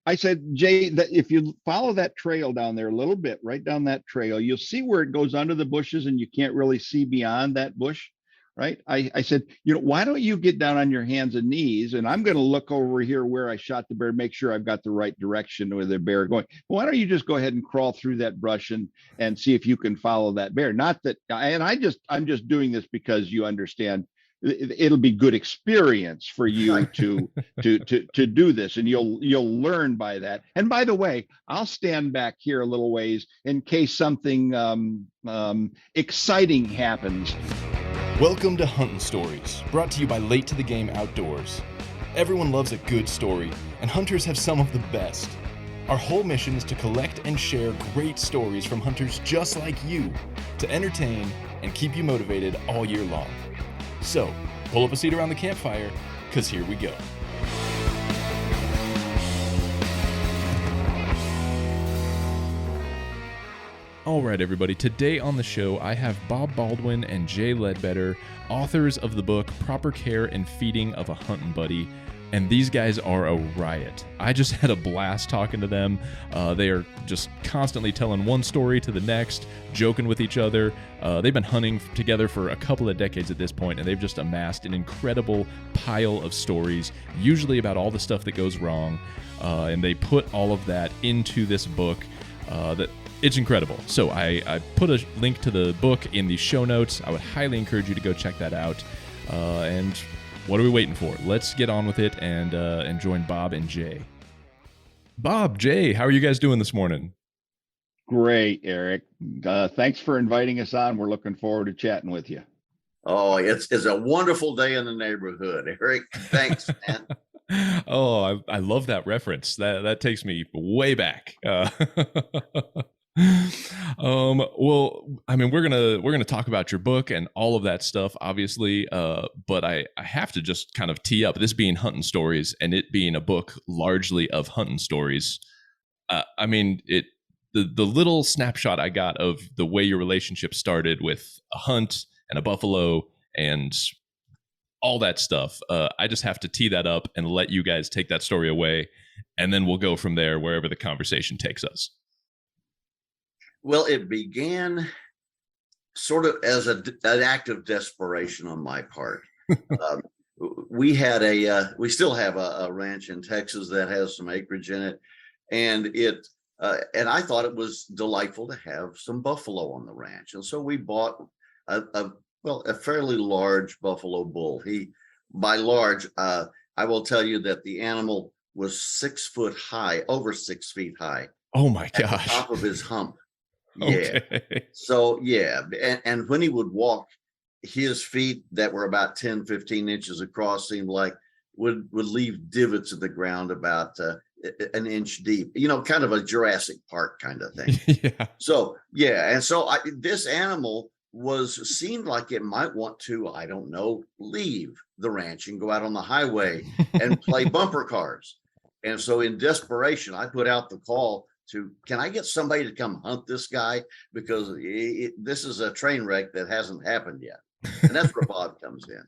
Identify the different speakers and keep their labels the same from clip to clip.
Speaker 1: I said, Jay, that if you follow that trail down there a little bit, right down that trail, you'll see where it goes under the bushes and you can't really see beyond that bush. Right. I said, why don't you get down on your hands and knees? And I'm going to look over here where I shot the bear, make sure I've got the right direction where the bear going. Why don't you just go ahead and crawl through that brush and see if you can follow that bear? Not that, and I'm just doing this because you understand it'll be good experience for you to do this, and you'll learn by that. And by the way, I'll stand back here a little ways in case something exciting happens.
Speaker 2: Welcome to Huntin' Stories, brought to you by Late to the Game Outdoors. Everyone loves a good story, and hunters have some of the best. Our whole mission is to collect and share great stories from hunters just like you, to entertain and keep you motivated all year long. So, pull up a seat around the campfire, because here we go. All right, everybody. Today on the show, I have Bob Baldwin and Jay Ledbetter, authors of the book Proper Care and Feeding of a Huntin' Buddy. And these guys are a riot. I just had a blast talking to them. They are just constantly telling one story to the next, joking with each other. They've been hunting together for a couple of decades at this point, and they've just amassed an incredible pile of stories, usually about all the stuff that goes wrong. And they put all of that into this book that it's incredible. So I put a link to the book in the show notes. I would highly encourage you to go check that out. And what are we waiting for? Let's get on with it and join Bob and Jay. Bob, Jay, how are you guys doing this morning?
Speaker 1: Great, Eric. Thanks for inviting us on. We're looking forward to chatting with you.
Speaker 3: Oh, it's a wonderful day in the neighborhood, Eric. Thanks, man.
Speaker 2: Oh, I love that reference. That takes me way back. Well, I mean, we're gonna talk about your book and all of that stuff, obviously. But I have to just kind of tee up this being Huntin' Stories and it being a book largely of hunting stories. I mean, the little snapshot I got of the way your relationship started with a hunt and a buffalo and all that stuff. I just have to tee that up and let you guys take that story away, and then we'll go from there wherever the conversation takes us.
Speaker 3: Well, it began sort of as an act of desperation on my part. We still have a ranch in Texas that has some acreage in it, and and I thought it was delightful to have some buffalo on the ranch, and so we bought a fairly large buffalo bull. By large, I will tell you that the animal was 6 foot high, over 6 feet high.
Speaker 2: Oh my gosh!
Speaker 3: At the top of his hump.
Speaker 2: Yeah.
Speaker 3: Okay. So, yeah. And when he would walk, his feet that were about 10, 15 inches across seemed like would leave divots in the ground about an inch deep, kind of a Jurassic Park kind of thing.
Speaker 2: Yeah.
Speaker 3: So, yeah. And so this animal seemed like it might want to, I don't know, leave the ranch and go out on the highway and play bumper cars. And so in desperation, I put out the call can I get somebody to come hunt this guy? Because this is a train wreck that hasn't happened yet. And that's where Bob comes in.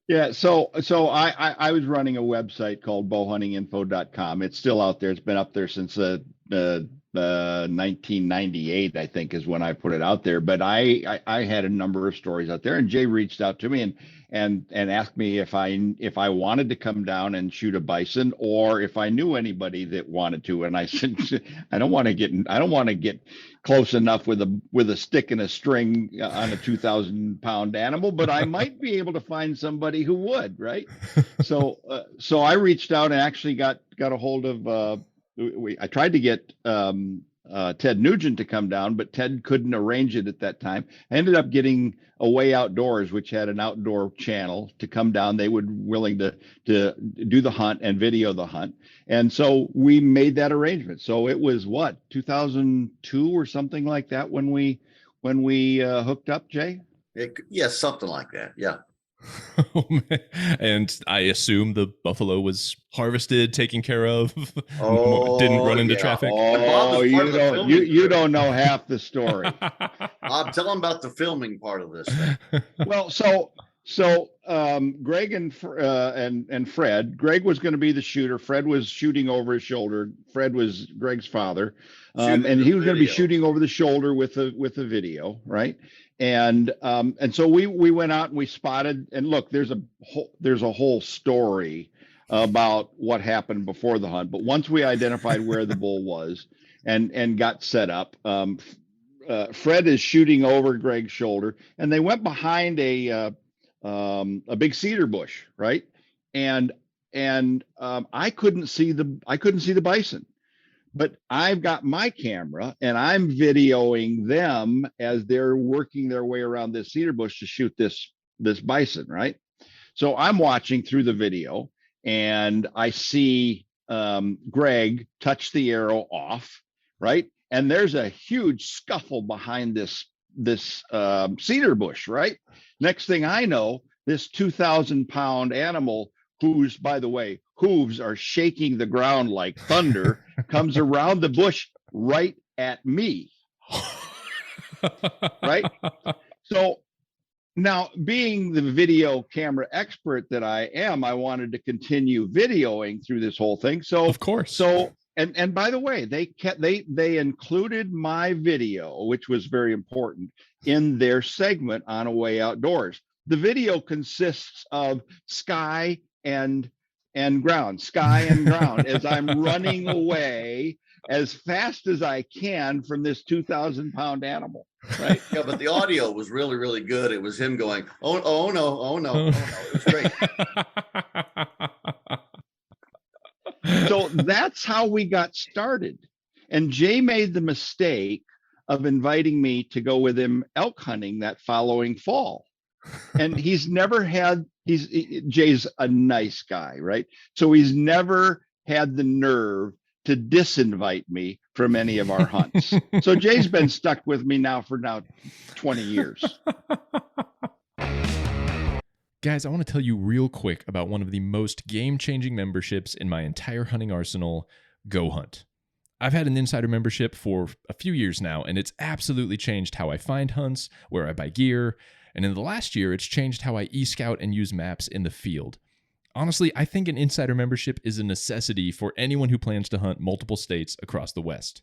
Speaker 1: Yeah. So I was running a website called bowhuntinginfo.com. It's still out there. It's been up there since 1998, I think, is when I put it out there. But I had a number of stories out there, and Jay reached out to me and asked me if I wanted to come down and shoot a bison, or if I knew anybody that wanted to. And I said, I don't want to get close enough with a stick and a string on a 2,000-pound animal, but I might be able to find somebody who would, right? So I reached out and actually got a hold of. I tried to get Ted Nugent to come down, but Ted couldn't arrange it at that time. I ended up getting Away Outdoors, which had an outdoor channel, to come down. They were willing to do the hunt and video the hunt. And so we made that arrangement. So it was 2002 or something like that when we hooked up, Jay?
Speaker 3: Yes, something like that. Yeah.
Speaker 2: And I assume the buffalo was harvested, taken care of, didn't run into traffic.
Speaker 1: Oh, you don't know half the story.
Speaker 3: Bob, tell them about the filming part of this thing.
Speaker 1: Well, so So Greg and Fred. Greg was going to be the shooter. Fred was shooting over his shoulder. Fred was Greg's father,
Speaker 3: Shooting
Speaker 1: and
Speaker 3: the
Speaker 1: he was going to be
Speaker 3: video.
Speaker 1: shooting over the shoulder with a video, right? And so we went out and we spotted. And look, there's a whole story about what happened before the hunt. But once we identified where the bull was and got set up, Fred is shooting over Greg's shoulder, and they went behind a big cedar bush, right? And I couldn't see the bison, but I've got my camera and I'm videoing them as they're working their way around this cedar bush to shoot this bison, right? So I'm watching through the video and I see Greg touch the arrow off, right? And there's a huge scuffle behind this cedar bush, right? Next thing I know, this 2,000-pound animal, whose, by the way, hooves are shaking the ground like thunder, comes around the bush right at me. Right? So now, being the video camera expert that I am, I wanted to continue videoing through this whole thing. So,
Speaker 2: of course.
Speaker 1: And by the way, they included my video, which was very important, in their segment on A Way Outdoors. The video consists of sky and ground as I'm running away as fast as I can from this 2,000-pound animal. Right?
Speaker 3: Yeah, but the audio was really, really good. It was him going, oh no, oh no, oh no. It was great.
Speaker 1: So that's how we got started. And Jay made the mistake of inviting me to go with him elk hunting that following fall. And Jay's a nice guy, right? So he's never had the nerve to disinvite me from any of our hunts. So Jay's been stuck with me for 20 years.
Speaker 2: Guys, I want to tell you real quick about one of the most game-changing memberships in my entire hunting arsenal, Go Hunt. I've had an insider membership for a few years now, and it's absolutely changed how I find hunts, where I buy gear, and in the last year, it's changed how I e-scout and use maps in the field. Honestly, I think an insider membership is a necessity for anyone who plans to hunt multiple states across the West.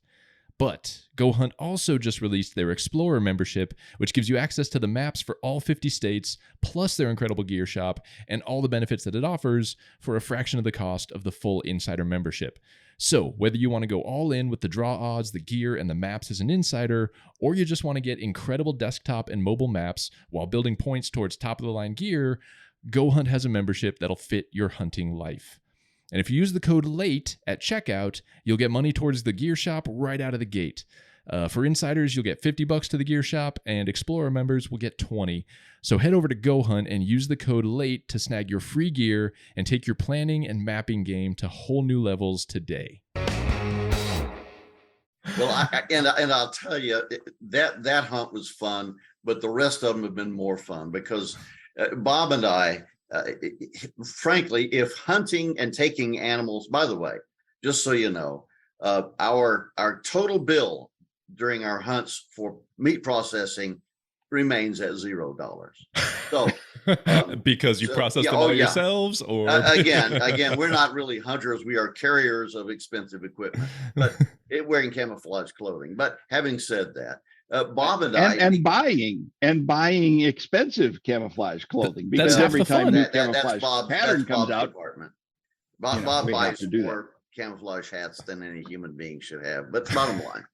Speaker 2: But Go Hunt also just released their Explorer membership, which gives you access to the maps for all 50 states, plus their incredible gear shop, and all the benefits that it offers for a fraction of the cost of the full insider membership. So whether you want to go all in with the draw odds, the gear, and the maps as an insider, or you just want to get incredible desktop and mobile maps while building points towards top-of-the-line gear, Go Hunt has a membership that'll fit your hunting life. And if you use the code LATE at checkout, you'll get money towards the gear shop right out of the gate. For insiders, you'll get $50 to the gear shop, and Explorer members will get $20. So head over to Go Hunt and use the code LATE to snag your free gear and take your planning and mapping game to whole new levels today.
Speaker 3: Well, I'll tell you, that hunt was fun, but the rest of them have been more fun because Bob and I, frankly, if hunting and taking animals, by the way, just so you know, our total bill during our hunts for meat processing remains at $0. So
Speaker 2: because you process them all yourselves, or
Speaker 3: again, we're not really hunters. We are carriers of expensive equipment, but wearing camouflage clothing. But having said that, Bob and I buying
Speaker 1: expensive camouflage clothing, because
Speaker 2: that's
Speaker 1: every time
Speaker 3: that
Speaker 1: camouflage pattern comes out,
Speaker 3: department. Bob buys more camouflage hats than any human being should have. But bottom line.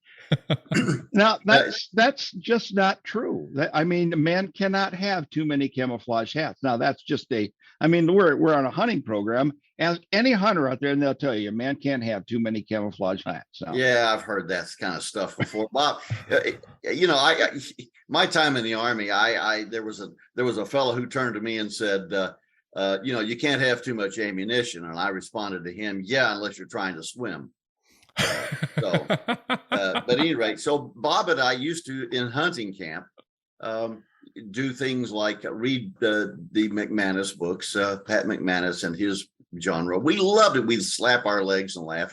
Speaker 1: Now that's just not true. A man cannot have too many camouflage hats. Now that's just we're on a hunting program. Ask any hunter out there and they'll tell you a man can't have too many camouflage hats. So.
Speaker 3: Yeah, I've heard that kind of stuff before. Bob, my time in the Army, there was a fellow who turned to me and said, you can't have too much ammunition. And I responded to him, yeah, unless you're trying to swim. But at any rate, so Bob and I used to, in hunting camp, do things like read the McManus books, Pat McManus and his genre. We loved it. We'd slap our legs and laugh.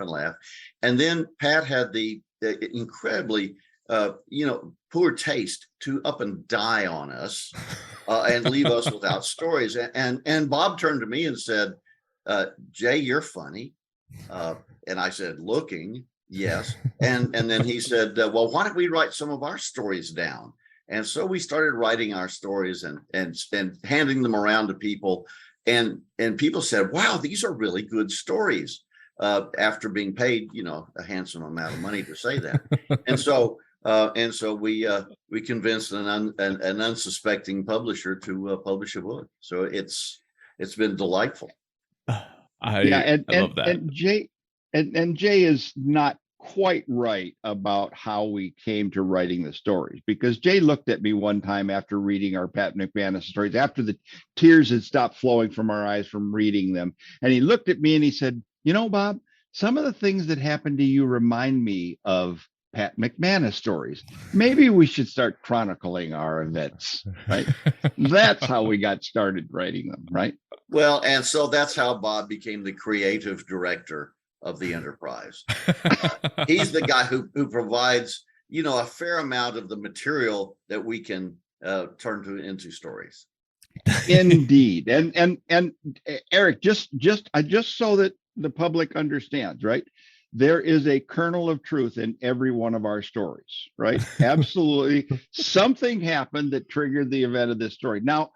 Speaker 3: And then Pat had the incredibly poor taste to up and die on us and leave us without stories. And Bob turned to me and said, Jay, you're funny. And I said, looking, yes. And then he said, well, why don't we write some of our stories down? And so we started writing our stories and handing them around to people. And people said, wow, these are really good stories, after being paid, a handsome amount of money to say that. And so we convinced an unsuspecting publisher to publish a book. So it's been delightful.
Speaker 2: I love that.
Speaker 1: And Jay is not quite right about how we came to writing the stories, because Jay looked at me one time after reading our Pat McManus stories, after the tears had stopped flowing from our eyes from reading them. And he looked at me and he said, Bob, some of the things that happened to you remind me of Pat McManus stories. Maybe we should start chronicling our events, right? That's how we got started writing them, right?
Speaker 3: Well, and so that's how Bob became the creative director of the enterprise. He's the guy who provides, a fair amount of the material that we can turn into stories.
Speaker 1: Indeed. And Eric, just so that the public understands, right? There is a kernel of truth in every one of our stories, right? Absolutely. Something happened that triggered the event of this story. Now,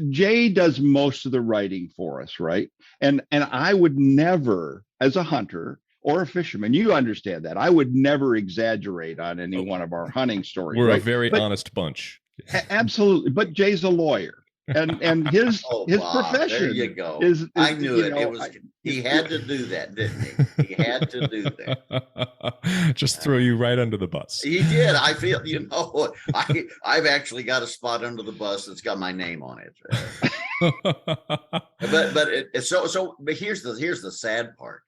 Speaker 1: Jay does most of the writing for us, right? And I would never, as a hunter or a fisherman, you understand that, I would never exaggerate on any one of our hunting stories.
Speaker 2: We're
Speaker 1: right?
Speaker 2: a very honest bunch.
Speaker 1: Absolutely. But Jay's a lawyer. And his
Speaker 3: Bob,
Speaker 1: profession.
Speaker 3: There you go.
Speaker 1: Is
Speaker 3: I knew it. He had to do that, didn't he? He had to do that.
Speaker 2: Just throw you right under the bus.
Speaker 3: He did. I feel, I've actually got a spot under the bus that's got my name on it. But here's the sad part,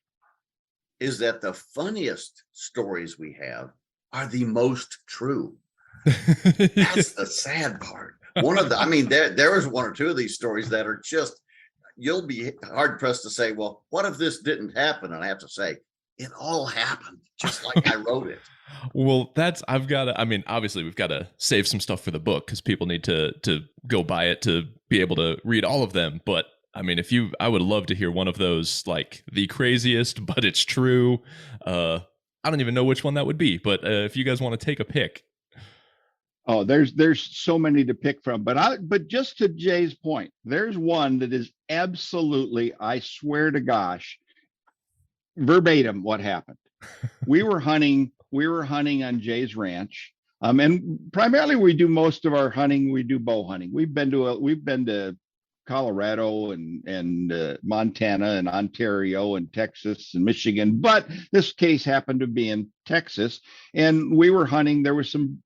Speaker 3: is that the funniest stories we have are the most true. That's the sad part. There was one or two of these stories that are just, you'll be hard pressed to say, well, what if this didn't happen? And I have to say, it all happened just like I wrote it.
Speaker 2: Well, obviously we've got to save some stuff for the book because people need to go buy it to be able to read all of them. But I would love to hear one of those, like the craziest, but it's true. I don't even know which one that would be, but if you guys want to take a pick.
Speaker 1: Oh, there's so many to pick from, but just to Jay's point, there's one that is absolutely, I swear to gosh, verbatim what happened. We were hunting on Jay's ranch. And primarily we do most of our hunting, we do bow hunting. We've been to Colorado and Montana and Ontario and Texas and Michigan, but this case happened to be in Texas, and we were hunting. There was some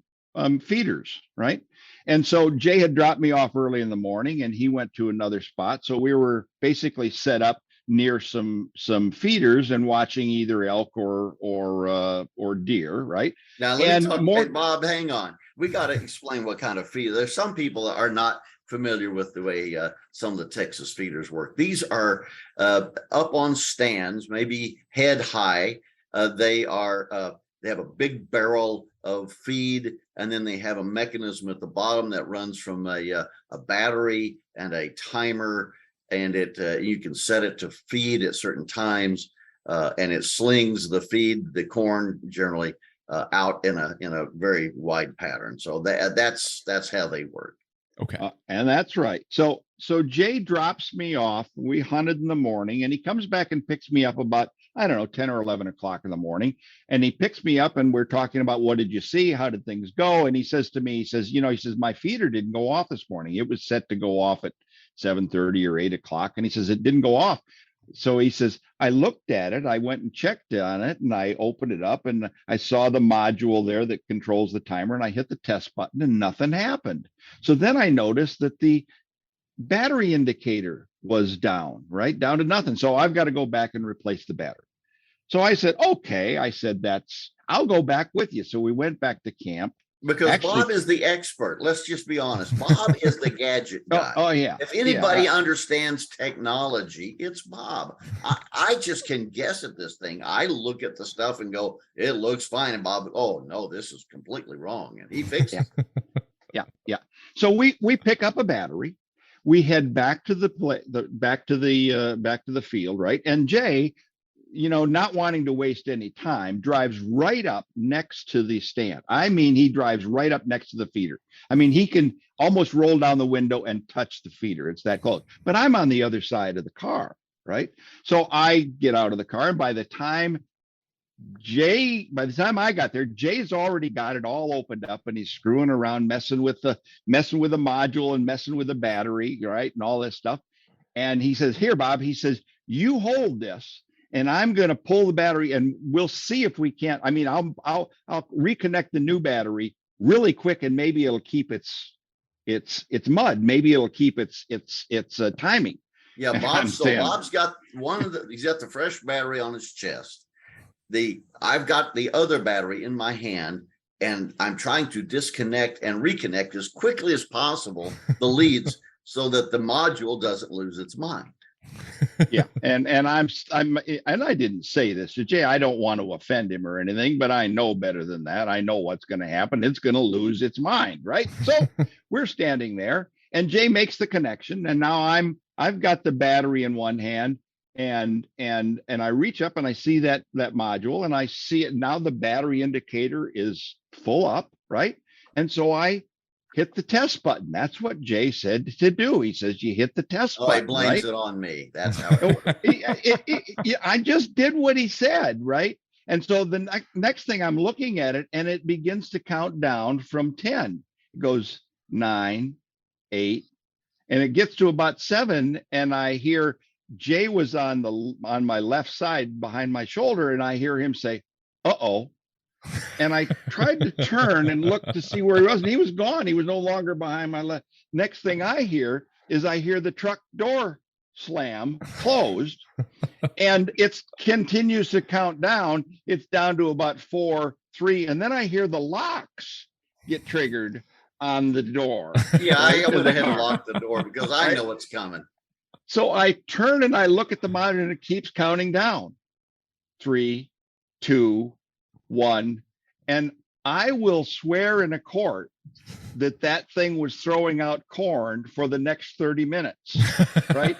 Speaker 1: feeders, right? And so Jay had dropped me off early in the morning and he went to another spot. So we were basically set up near some feeders and watching either elk or deer, right?
Speaker 3: Now let me talk, Bob, hang on. We got to explain what kind of feeder. There's some people that are not familiar with the way some of the Texas feeders work. These are up on stands, maybe head high. They have a big barrel of feed, and then they have a mechanism at the bottom that runs from a battery and a timer, and you can set it to feed at certain times, and it slings the corn generally out in a very wide pattern. So that's how they work.
Speaker 2: Okay.
Speaker 1: And that's right. So Jay drops me off. We hunted in the morning, and he comes back and picks me up about, 10 or 11 o'clock in the morning. And he picks me up and we're talking about, what did you see? How did things go? And he says to me, my feeder didn't go off this morning. It was set to go off at 7:30 or 8 o'clock. And he says, it didn't go off. So he says, I looked at it, I went and checked on it, and I opened it up and I saw the module there that controls the timer, and I hit the test button and nothing happened. So then I noticed that the battery indicator was down to nothing. So I've got to go back and replace the battery. So I said, okay, I'll go back with you. So we went back to camp
Speaker 3: Because
Speaker 1: Actually,
Speaker 3: Bob is the expert. Let's just be honest. Bob is the gadget guy.
Speaker 1: oh yeah.
Speaker 3: If anybody
Speaker 1: Yeah.
Speaker 3: understands technology, it's Bob. I just can guess at this thing. I look at the stuff and go, it looks fine. And Bob, oh no, this is completely wrong. And he fixes it.
Speaker 1: Yeah. So we pick up a battery. We head back to back to the field, right? And Jay, not wanting to waste any time, drives right up next to the stand. I mean, he drives right up next to the feeder. I mean, he can almost roll down the window and touch the feeder. It's that close. But I'm on the other side of the car, right? So I get out of the car, and by the time I got there, Jay's already got it all opened up, and he's screwing around, messing with the module and messing with the battery, right, and all this stuff. And he says, "Here, Bob," he says, "you hold this, and I'm going to pull the battery, and we'll see if we can't. I mean, I'll reconnect the new battery really quick, and maybe it'll keep its mud. Maybe it'll keep its timing."
Speaker 3: Yeah, Bob's got he's got the fresh battery on his chest. I've got the other battery in my hand, and I'm trying to disconnect and reconnect as quickly as possible the leads so that the module doesn't lose its mind.
Speaker 1: Yeah, and I didn't say this to Jay. I don't want to offend him or anything, but I know better than that. I know what's going to happen. It's going to lose its mind, right? So we're standing there, and Jay makes the connection, and now I've got the battery in one hand, and I reach up and I see that module, and I see it now. The battery indicator is full up, right? And so I hit the test button. That's what Jay said to do. He says you hit the test button.
Speaker 3: He blames it on me. That's how
Speaker 1: I just did what he said, right? And so the next thing, I'm looking at it, and it begins to count down from 10. It goes 9, 8, and it gets to about 7, and I hear Jay was on my left side behind my shoulder, and I hear him say, "Uh-oh." And I tried to turn and look to see where he was, and he was gone. He was no longer behind my left. Next thing I hear the truck door slam closed, and it continues to count down. It's down to about 4, 3, and then I hear the locks get triggered on the door.
Speaker 3: Yeah, I went ahead and locked the door because I know what's coming.
Speaker 1: So I turn and I look at the monitor, and it keeps counting down. 3, 2, 1. And I will swear in a court that thing was throwing out corn for the next 30 minutes, right?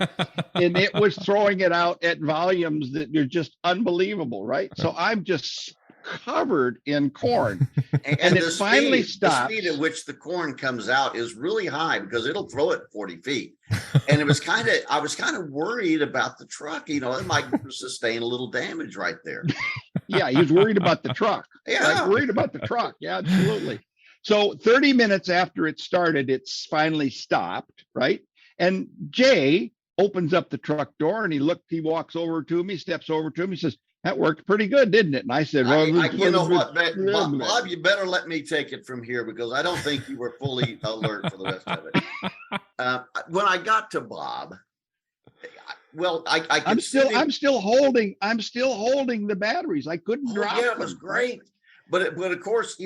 Speaker 1: And it was throwing it out at volumes that are just unbelievable, right? So I'm just covered in corn. And it finally stops.
Speaker 3: The speed at which the corn comes out is really high because it'll throw it 40 feet. And I was kind of worried about the truck. It might sustain a little damage right there.
Speaker 1: Yeah, he was worried about the truck.
Speaker 3: Yeah,
Speaker 1: right? Worried about the truck. Yeah, absolutely. So 30 minutes after it started, it's finally stopped, right? And Jay opens up the truck door, and he walks over to me, steps over to him. He says, "That worked pretty good, didn't it?" And I said, "Well,
Speaker 3: you know what, Bob, you better let me take it from here because I don't think you were fully alert for the rest of it." When I got to Bob,
Speaker 1: I'm still holding the batteries. I couldn't drop them.
Speaker 3: Yeah, it was great. But of course,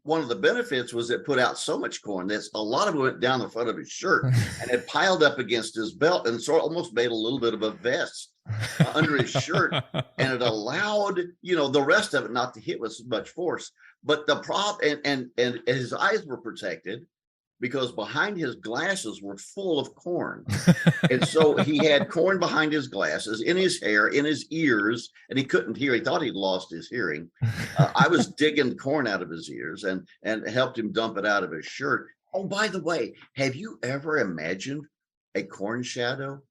Speaker 3: one of the benefits was it put out so much corn that a lot of it went down the front of his shirt and it piled up against his belt and sort of almost made a little bit of a vest under his shirt, and it allowed the rest of it not to hit with so much force. But the and his eyes were protected because behind his glasses were full of corn. And so he had corn behind his glasses, in his hair, in his ears, and he couldn't hear. He thought he'd lost his hearing. I was digging corn out of his ears and helped him dump it out of his shirt. Oh, by the way, have you ever imagined a corn shadow?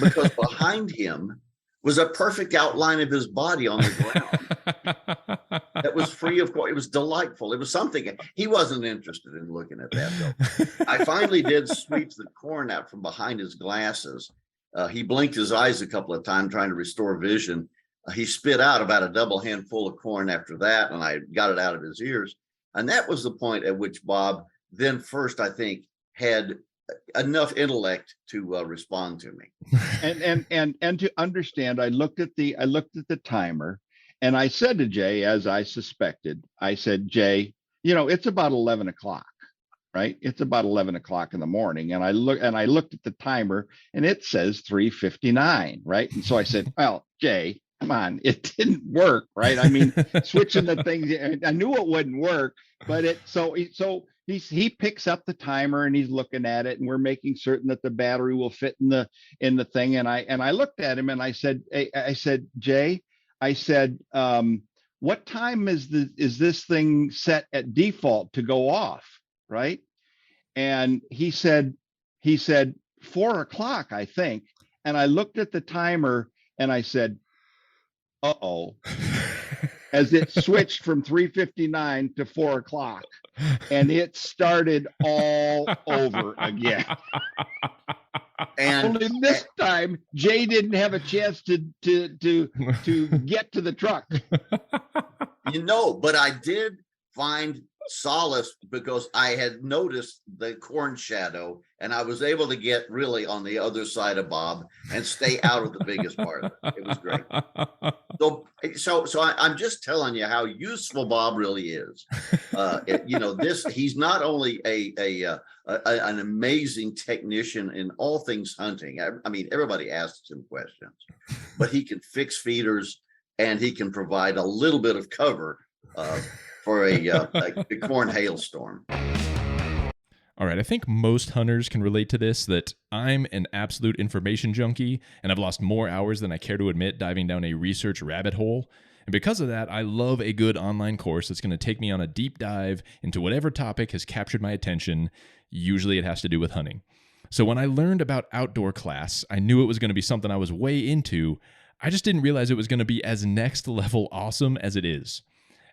Speaker 3: Because behind him was a perfect outline of his body on the ground that was free of corn. It was delightful. It was something. He wasn't interested in looking at that, though. I finally did sweep the corn out from behind his glasses. He blinked his eyes a couple of times trying to restore vision. He spit out about a double handful of corn after that, and I got it out of his ears. And that was the point at which Bob then first, I think, had enough intellect to respond to me.
Speaker 1: And to understand, I looked at the timer, and I said to Jay, as I suspected, I said, "Jay, it's about 11 o'clock. Right. It's about 11 o'clock in the morning. And I looked at the timer and it says 3:59. Right. And so I said, well, Jay, come on, it didn't work. Right. I mean, switching the things, I knew it wouldn't work, but he picks up the timer and he's looking at it and we're making certain that the battery will fit in the thing. And I looked at him and I said, Jay, I said, what time is this thing set at default to go off? Right. And he said 4 o'clock, I think. And I looked at the timer and I said, uh-oh, as it switched from 3:59 to 4 o'clock. And it started all over again. And only this time, Jay didn't have a chance to get to the truck.
Speaker 3: But I did find solace because I had noticed the corn shadow and I was able to get really on the other side of Bob and stay out of the biggest part of it. It was great. So I'm just telling you how useful Bob really is. He's not only an amazing technician in all things hunting. I mean, everybody asks him questions, but he can fix feeders and he can provide a little bit of cover for a corn hailstorm.
Speaker 2: All right, I think most hunters can relate to this, that I'm an absolute information junkie, and I've lost more hours than I care to admit diving down a research rabbit hole. And because of that, I love a good online course that's going to take me on a deep dive into whatever topic has captured my attention. Usually it has to do with hunting. So when I learned about Outdoor Class, I knew it was going to be something I was way into. I just didn't realize it was going to be as next level awesome as it is.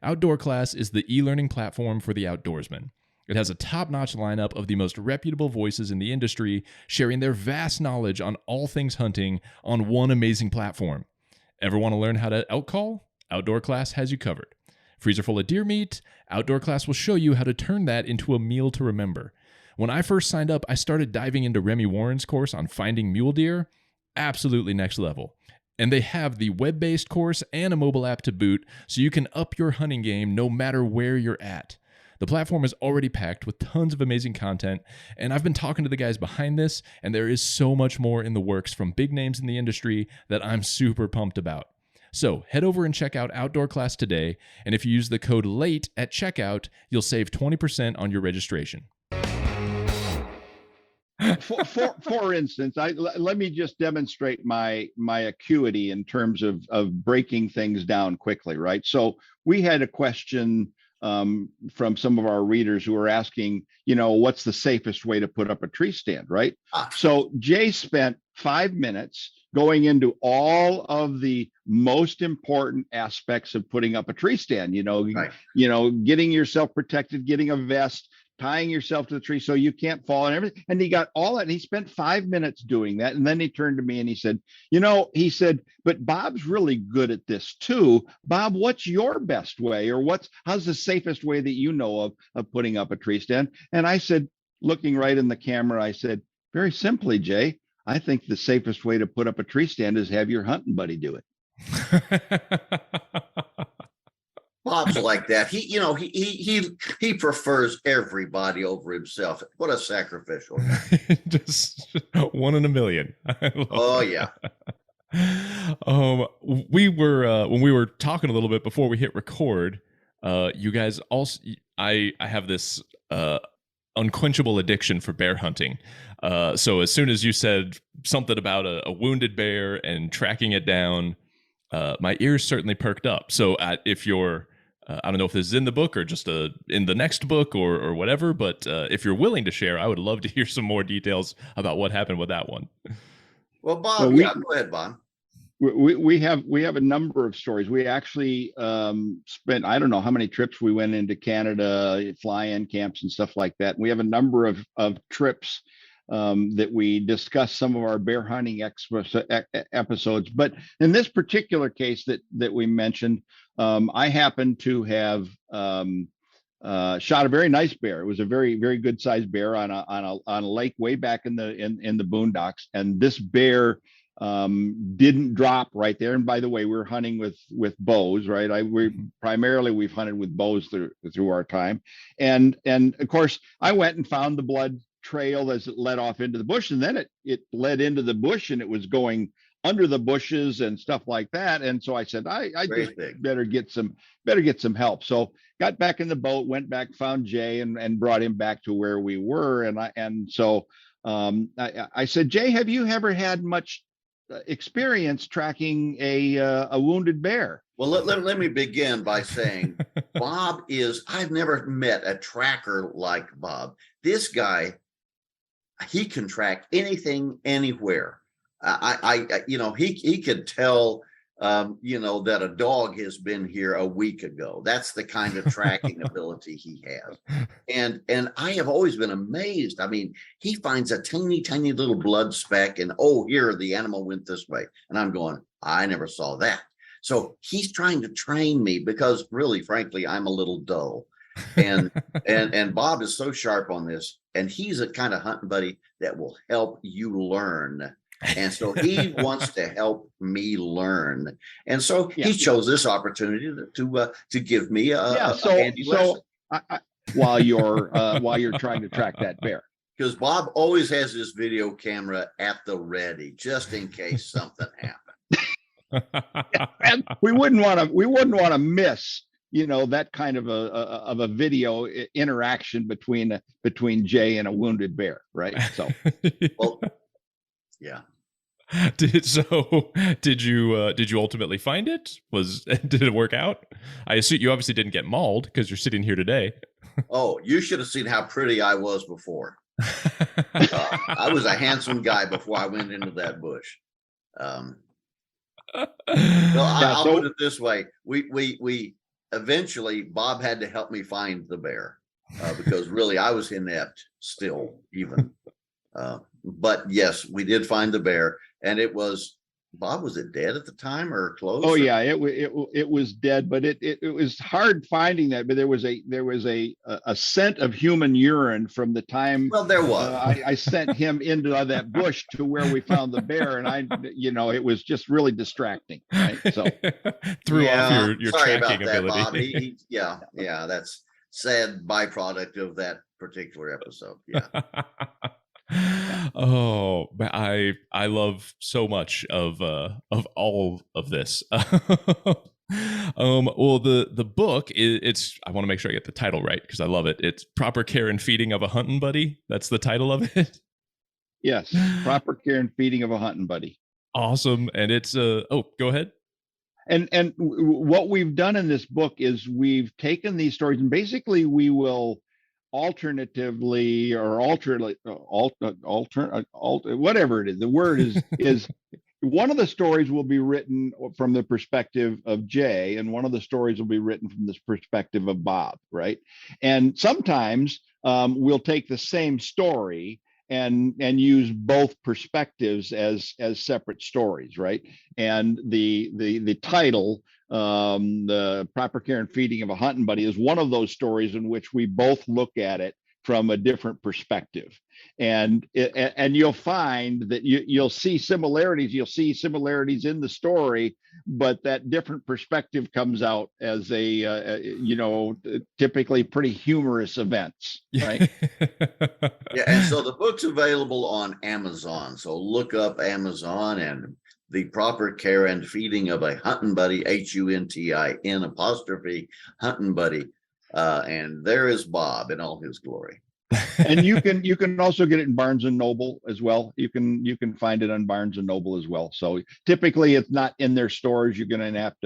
Speaker 2: Outdoor Class is the e-learning platform for the outdoorsman. It has a top-notch lineup of the most reputable voices in the industry, sharing their vast knowledge on all things hunting on one amazing platform. Ever want to learn how to outcall? Outdoor Class has you covered. Freezer full of deer meat? Outdoor Class will show you how to turn that into a meal to remember. When I first signed up, I started diving into Remy Warren's course on finding mule deer. Absolutely next level. And they have the web-based course and a mobile app to boot, so you can up your hunting game no matter where you're at. The platform is already packed with tons of amazing content, and I've been talking to the guys behind this, and there is so much more in the works from big names in the industry that I'm super pumped about. So head over and check out Outdoor Class today, and if you use the code LATE at checkout, you'll save 20% on your registration.
Speaker 1: For instance, let me just demonstrate my acuity in terms of breaking things down quickly, right? So we had a question from some of our readers who were asking, what's the safest way to put up a tree stand, right? So Jay spent 5 minutes going into all of the most important aspects of putting up a tree stand,
Speaker 3: Right.
Speaker 1: Getting yourself protected, getting a vest, tying yourself to the tree so you can't fall and everything. And he got all that. And he spent 5 minutes doing that. And then he turned to me and he said, but Bob's really good at this too. Bob, what's your best way, or how's the safest way that you know of putting up a tree stand? And I said, looking right in the camera, I said, very simply, Jay, I think the safest way to put up a tree stand is have your hunting buddy do it.
Speaker 3: Bob's like that. He prefers everybody over himself. What a sacrificial guy.
Speaker 2: Just one in a million.
Speaker 3: Oh yeah.
Speaker 2: We were when we were talking a little bit before we hit record, you guys also, I have this unquenchable addiction for bear hunting. So as soon as you said something about a wounded bear and tracking it down, my ears certainly perked up. So if you're I don't know if this is in the book or just in the next book or whatever, but if you're willing to share, I would love to hear some more details about what happened with that one.
Speaker 3: Well, Bob, go ahead, Bob.
Speaker 1: We have a number of stories. We actually spent, I don't know how many trips we went into Canada, fly-in camps and stuff like that. We have a number of trips that we discuss some of our bear hunting episodes. But in this particular case that we mentioned, I happened to have shot a very nice bear. It was a very, very good sized bear on a lake way back in the boondocks. And this bear didn't drop right there. And by the way, we're hunting with bows, right? We've hunted with bows through our time, and of course I went and found the blood trail as it led off into the bush, and then it led into the bush, and it was going under the bushes and stuff like that. And so I said, I just better get some help. So got back in the boat, went back, found Jay, and brought him back to where we were. And so I said, Jay, have you ever had much experience tracking a wounded bear?
Speaker 3: Well, let me begin by saying Bob I've never met a tracker like Bob. This guy, he can track anything, anywhere. He could tell, that a dog has been here a week ago. That's the kind of tracking ability he has. And I have always been amazed. I mean, he finds a tiny, tiny little blood speck and, here, the animal went this way. And I'm going, I never saw that. So he's trying to train me because really, frankly, I'm a little dull. And Bob is so sharp on this, and he's a kind of hunting buddy that will help you learn. And so he wants to help me learn. And so he chose this opportunity to give me a handy lesson.
Speaker 1: While you're trying to track that bear.
Speaker 3: Because Bob always has his video camera at the ready, just in case something happened.
Speaker 1: And we wouldn't want to miss, that kind of a video interaction between Jay and a wounded bear, right? So,
Speaker 3: well, yeah.
Speaker 2: Did you ultimately find it? Did it work out? I assume you obviously didn't get mauled because you're sitting here today.
Speaker 3: Oh, you should have seen how pretty I was before. I was a handsome guy before I went into that bush. I'll put it this way: we eventually, Bob had to help me find the bear because really I was inept still, even. But yes, we did find the bear, and it was, Bob, was it dead at the time or close?
Speaker 1: Oh yeah, it was dead, but it was hard finding that. But there was a scent of human urine from the time.
Speaker 3: Well, there was.
Speaker 1: I sent him into that bush to where we found the bear, and it was just really distracting. Right? So
Speaker 2: threw off your
Speaker 3: sorry
Speaker 2: tracking
Speaker 3: about
Speaker 2: ability.
Speaker 3: That, Bob. Yeah, that's sad byproduct of that particular episode. Yeah.
Speaker 2: Oh, but I love so much of all of this. Well, the book it's I want to make sure I get the title right because I love it. It's Proper Care and Feeding of a Hunting Buddy. That's the title of it.
Speaker 1: Yes, Proper Care and Feeding of a Hunting Buddy.
Speaker 2: Awesome, and it's go ahead.
Speaker 1: And what we've done in this book is we've taken these stories and basically we will alternatively or whatever it is, the word is one of the stories will be written from the perspective of Jay and one of the stories will be written from this perspective of Bob, right? And sometimes we'll take the same story and use both perspectives as separate stories, right? And the title, the Proper Care and Feeding of a Hunting Buddy, is one of those stories in which we both look at it from a different perspective, and you'll find that you'll see similarities. You'll see similarities in the story, but that different perspective comes out as typically pretty humorous events, right?
Speaker 3: Yeah, and so the book's available on Amazon. So look up Amazon and The Proper Care and Feeding of a Hunting Buddy, HUNTIN' Hunting Buddy. And there is Bob in all his glory.
Speaker 1: And you can also get it in Barnes and Noble as well. You can find it on Barnes and Noble as well. So typically it's not in their stores. You're going to have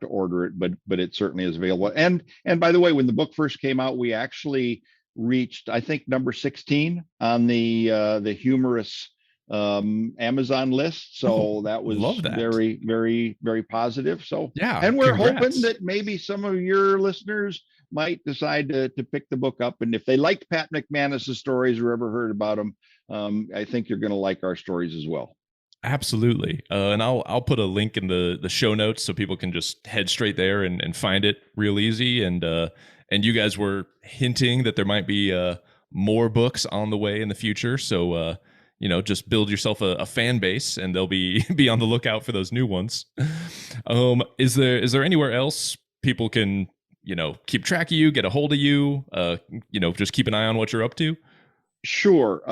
Speaker 1: to order it, but it certainly is available. And by the way, when the book first came out, we actually reached, I think, number 16 on the humorous Amazon list. So that was very, very, very positive. So
Speaker 2: yeah,
Speaker 1: and we're hoping that maybe some of your listeners might decide to pick the book up. And if they liked Pat McManus's stories or ever heard about them, I think you're going to like our stories as well.
Speaker 2: Absolutely. And I'll put a link in the show notes so people can just head straight there and find it real easy. And you guys were hinting that there might be more books on the way in the future. So just build yourself a fan base, and they'll be be on the lookout for those new ones. Is there anywhere else people can keep track of you, get a hold of you, just keep an eye on what you're up to?
Speaker 1: Sure.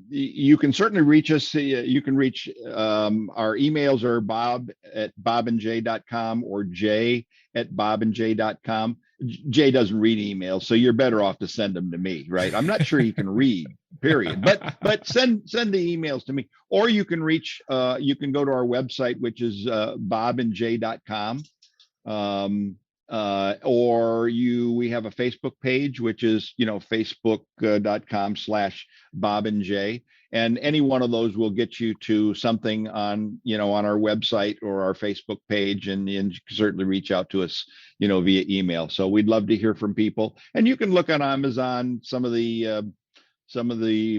Speaker 1: You can certainly reach us. You can reach our emails are bob@bobandjay.com or jay@bobandjay.com. Jay doesn't read emails, so you're better off to send them to me, right? I'm not sure he can read, period. But send the emails to me, or you can you can go to our website, which is bobandjay.com. Or we have a Facebook page, which is, facebook.com/BobandJay. And any one of those will get you to something on our website or our Facebook page, and you can certainly reach out to us, via email. So we'd love to hear from people. And you can look on Amazon. Some of the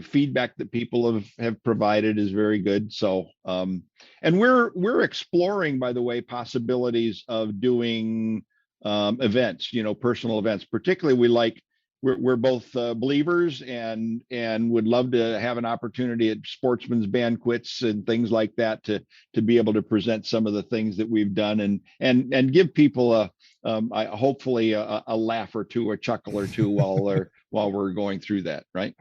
Speaker 1: feedback that people have provided is very good. So, and we're exploring, by the way, possibilities of doing events, personal events. Particularly, we're both believers and would love to have an opportunity at sportsmen's banquets and things like that to be able to present some of the things that we've done and give people hopefully a laugh or two, a chuckle or two while we're going through that, right?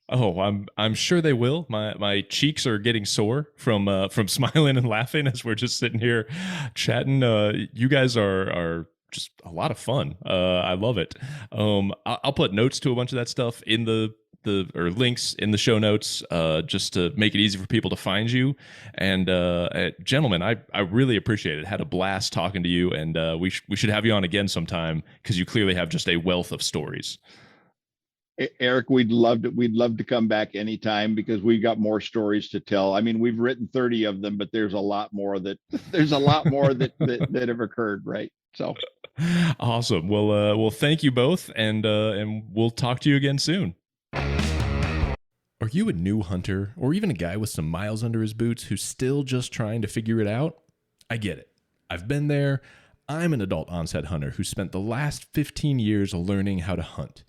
Speaker 2: Oh, I'm sure they will. My cheeks are getting sore from smiling and laughing as we're just sitting here chatting. You guys are just a lot of fun. I love it. I'll put notes to a bunch of that stuff in the links in the show notes, just to make it easy for people to find you. And gentlemen, I really appreciate it. Had a blast talking to you, and we should have you on again sometime, because you clearly have just a wealth of stories.
Speaker 1: Eric, we'd love to come back anytime, because we've got more stories to tell. I mean, we've written 30 of them, but there's a lot more that have occurred, right? So
Speaker 2: awesome. Well, thank you both, and we'll talk to you again soon. Are you a new hunter, or even a guy with some miles under his boots who's still just trying to figure it out? I get it. I've been there. I'm an adult onset hunter who spent the last 15 years learning how to hunt.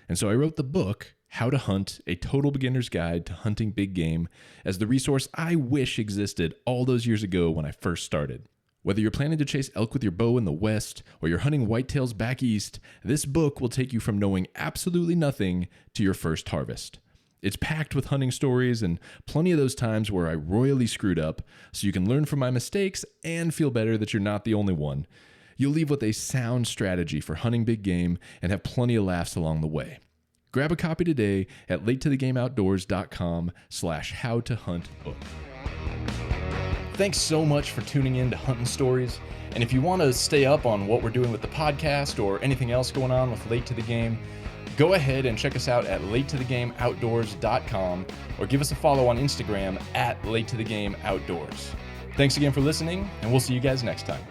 Speaker 2: And so I wrote the book, How to Hunt, A Total Beginner's Guide to Hunting Big Game, as the resource I wish existed all those years ago when I first started. Whether you're planning to chase elk with your bow in the West, or you're hunting whitetails back east, this book will take you from knowing absolutely nothing to your first harvest. It's packed with hunting stories and plenty of those times where I royally screwed up, so you can learn from my mistakes and feel better that you're not the only one. You'll leave with a sound strategy for hunting big game and have plenty of laughs along the way. Grab a copy today at latetothegameoutdoors.com/howtohuntbook. Thanks so much for tuning in to Hunting Stories. And if you want to stay up on what we're doing with the podcast or anything else going on with Late to the Game, go ahead and check us out at latetothegameoutdoors.com, or give us a follow on Instagram at latetothegameoutdoors. Thanks again for listening, and we'll see you guys next time.